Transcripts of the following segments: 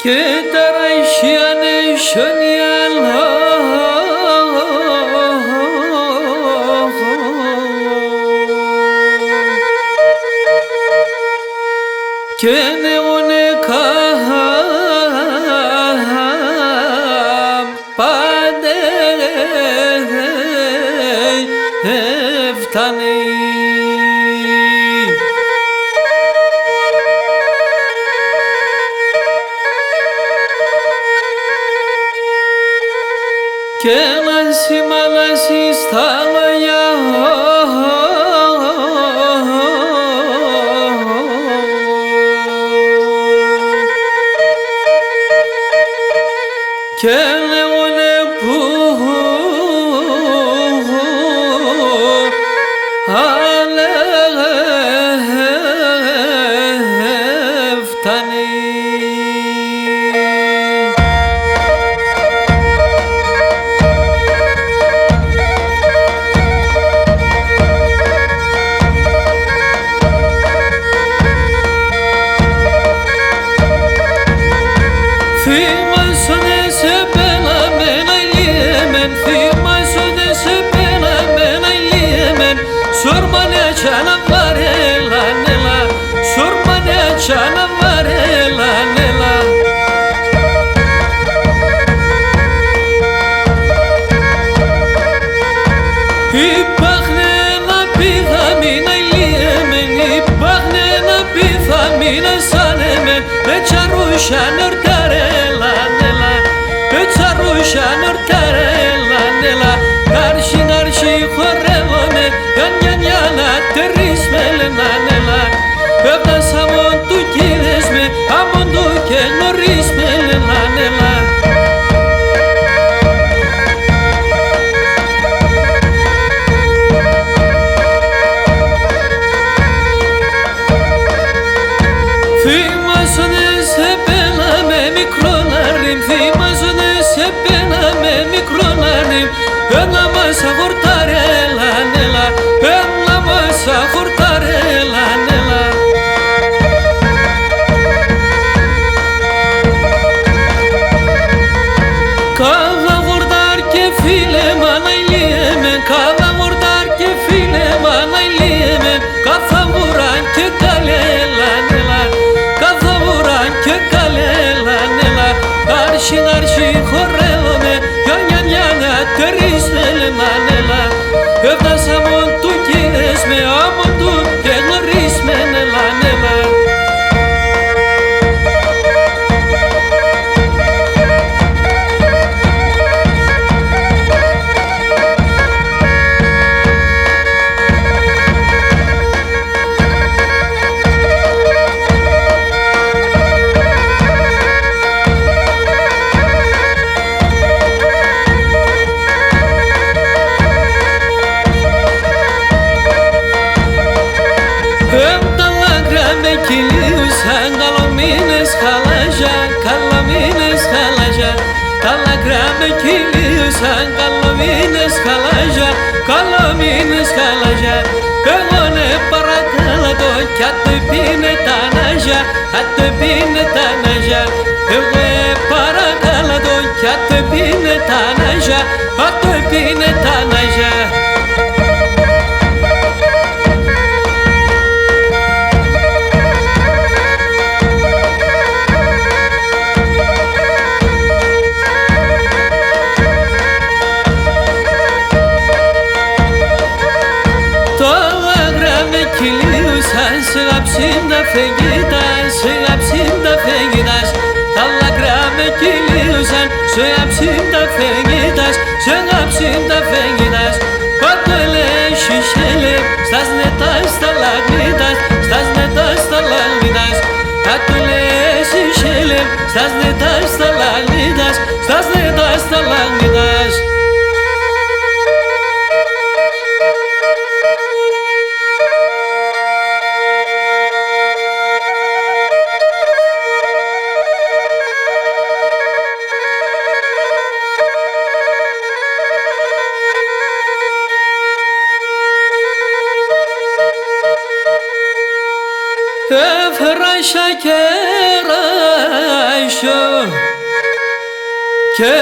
که در اشیان شنیان که نمونه کام پاده افتانی که نسی ملسی ستالیا که نمونه پوه حاله افتانی Şanır tarela, beçaru şanır tarela, karşı karşı korelome, yan yana terismelena nela, evda samon tu kilesme, amon tu kenorismelena nela. Evda samon tu kilesme, amon tu kenorismenela nela. Kalamines kalaja, pegone para kalado, chattu pine tanaja, hattu pine tanaja, pegone para kalado, chattu pine tanaja, hattu pine tanaja. Sığapsinda fengidas, Talla grame kiliusan, sığapsinda fengidas, Patele şişele, stas netas talagnidas, Patele şişele, stas netas talagnidas. Efra şeker aşo και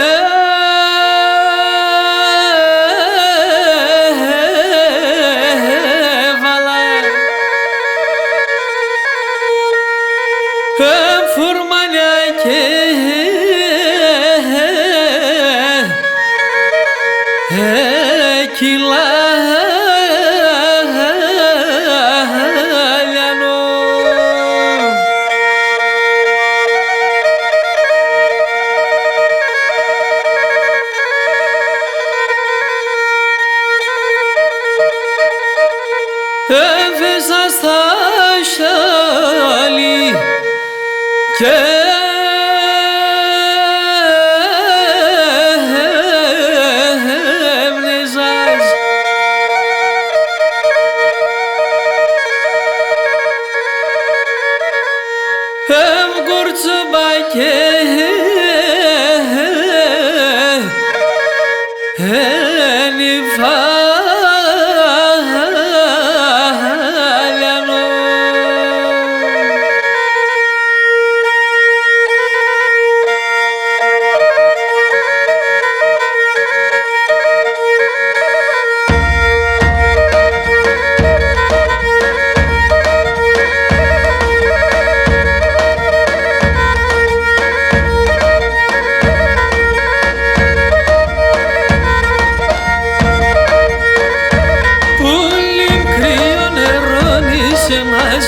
φουρμάνια και κιλά έφεσα στα σιάλι και έβνεζας έμκουρτσομπα και ένιφα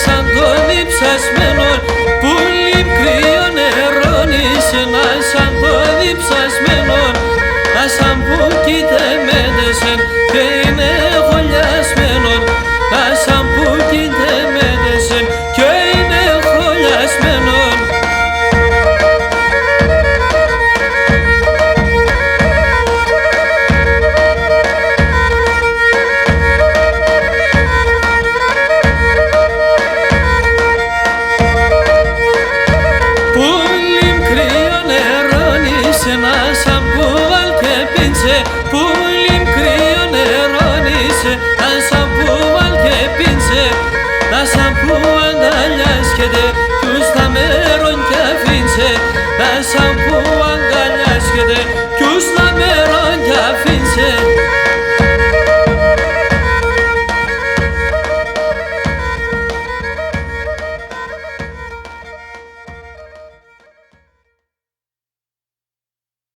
σαν τον διψασμένο, πουλί κρύο νερώνεις ένα σαν τον διψασμένο, ασαν που κοίτεμέντεσεν και είναι χολιασμένο, ασαν που κοίτεμέντεσεν και είναι χολιασμένο. Πουλί κρύο νερώνησε, σαν που βάλ και πίνσε, σαν που αγκαλιάσκεται κι ους τα μέρον κι αφήνσε, σαν